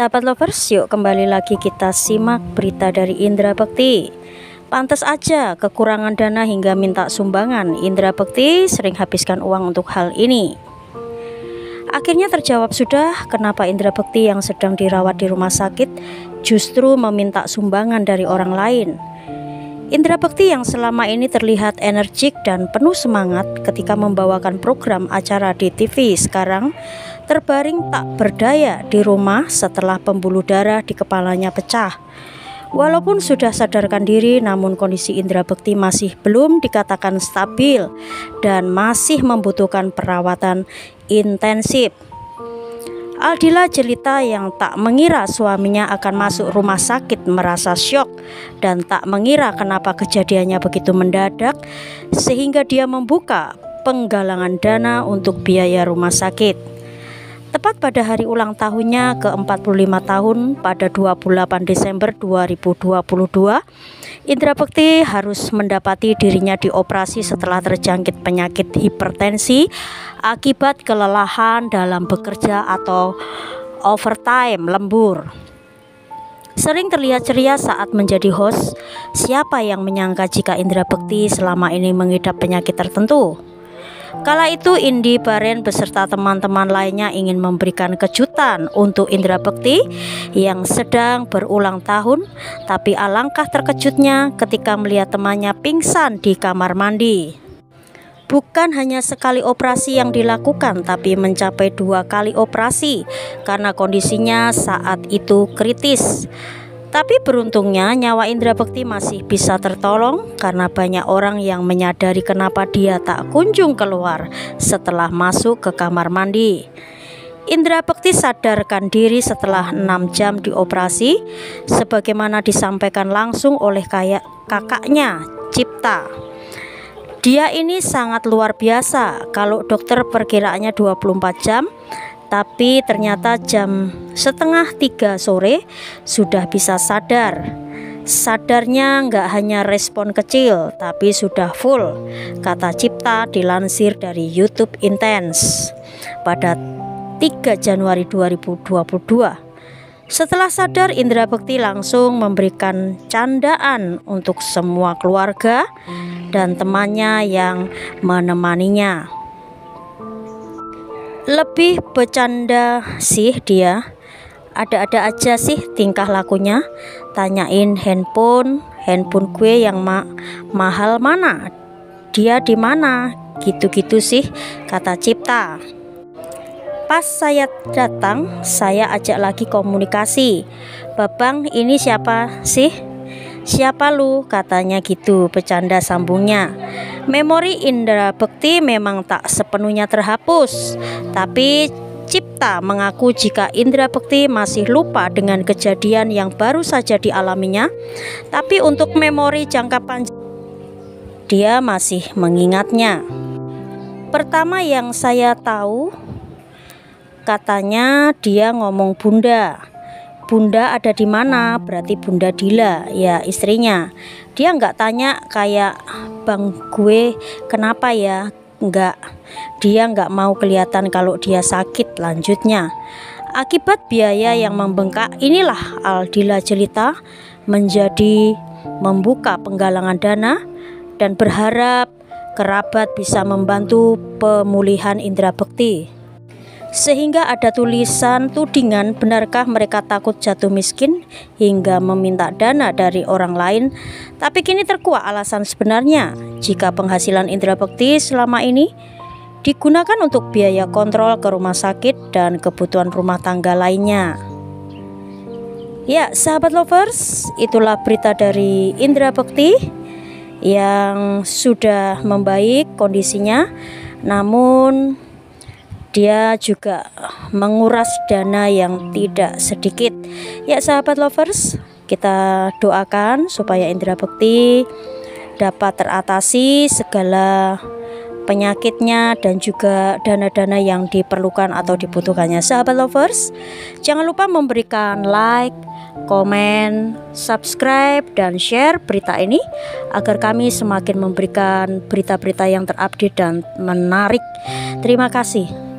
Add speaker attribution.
Speaker 1: Sahabat lovers, yuk kembali lagi kita simak berita dari Indra Bekti. Pantas aja kekurangan dana hingga minta sumbangan. Indra Bekti sering habiskan uang untuk hal ini. Akhirnya terjawab sudah kenapa Indra Bekti yang sedang dirawat di rumah sakit justru meminta sumbangan dari orang lain. Indra Bekti yang selama ini terlihat energik dan penuh semangat ketika membawakan program acara di TV, sekarang terbaring tak berdaya di rumah setelah pembuluh darah di kepalanya pecah. Walaupun sudah sadarkan diri, namun kondisi Indra Bekti masih belum dikatakan stabil dan masih membutuhkan perawatan intensif. Aldila jelita yang tak mengira suaminya akan masuk rumah sakit merasa syok dan tak mengira kenapa kejadiannya begitu mendadak sehingga dia membuka penggalangan dana untuk biaya rumah sakit. Tepat pada hari ulang tahunnya ke-45 tahun pada 28 Desember 2022, Indra Bekti harus mendapati dirinya dioperasi setelah terjangkit penyakit hipertensi akibat kelelahan dalam bekerja atau overtime lembur. Sering terlihat ceria saat menjadi host. Siapa yang menyangka jika Indra Bekti selama ini mengidap penyakit tertentu? Kala itu Indi Baren beserta teman-teman lainnya ingin memberikan kejutan untuk Indra Bekti yang sedang berulang tahun, tapi alangkah terkejutnya ketika melihat temannya pingsan di kamar mandi. Bukan hanya sekali operasi yang dilakukan, tapi mencapai 2 kali operasi karena kondisinya saat itu kritis. Tapi beruntungnya nyawa Indra Bekti masih bisa tertolong karena banyak orang yang menyadari kenapa dia tak kunjung keluar setelah masuk ke kamar mandi. Indra Bekti sadarkan diri setelah 6 jam dioperasi, sebagaimana disampaikan langsung oleh kakaknya, Cipta. Dia ini sangat luar biasa. Kalau dokter perkiraannya 24 jam, tapi ternyata jam setengah 3 sore sudah bisa sadar. Sadarnya nggak hanya respon kecil, tapi sudah full, kata Cipta dilansir dari YouTube Intense pada 3 Januari 2022. Setelah sadar, Indra Bekti langsung memberikan candaan untuk semua keluarga dan temannya yang menemaninya. Lebih bercanda sih dia, ada-ada aja sih tingkah lakunya. Tanyain handphone gue yang mahal mana, dia di mana, gitu-gitu sih, kata Cipta. Pas saya datang, saya ajak lagi komunikasi. Babang, ini siapa sih? Siapa lu? Katanya gitu, bercanda sambungnya. Memori Indra Bekti memang tak sepenuhnya terhapus, tapi Cipta mengaku jika Indra Bekti masih lupa dengan kejadian yang baru saja dialaminya, tapi untuk memori jangka panjang dia masih mengingatnya. Pertama yang saya tahu, katanya dia ngomong bunda. Bunda ada di mana? Berarti Bunda Dila, ya istrinya. Dia nggak tanya kayak bang gue kenapa ya, nggak. Dia nggak mau kelihatan kalau dia sakit, lanjutnya. Akibat biaya yang membengkak inilah Aldila jelita menjadi membuka penggalangan dana dan berharap kerabat bisa membantu pemulihan Indra Bekti. Sehingga ada tulisan tudingan, benarkah mereka takut jatuh miskin hingga meminta dana dari orang lain. Tapi kini terkuak alasan sebenarnya jika penghasilan Indra Bekti selama ini digunakan untuk biaya kontrol ke rumah sakit dan kebutuhan rumah tangga lainnya. Ya sahabat lovers, itulah berita dari Indra Bekti yang sudah membaik kondisinya, namun dia juga menguras dana yang tidak sedikit. Ya sahabat lovers, kita doakan supaya Indra Bekti dapat teratasi segala penyakitnya dan juga dana-dana yang diperlukan atau dibutuhkannya. Sahabat lovers, jangan lupa memberikan like, komen, subscribe, dan share berita ini agar kami semakin memberikan berita-berita yang terupdate dan menarik. Terima kasih.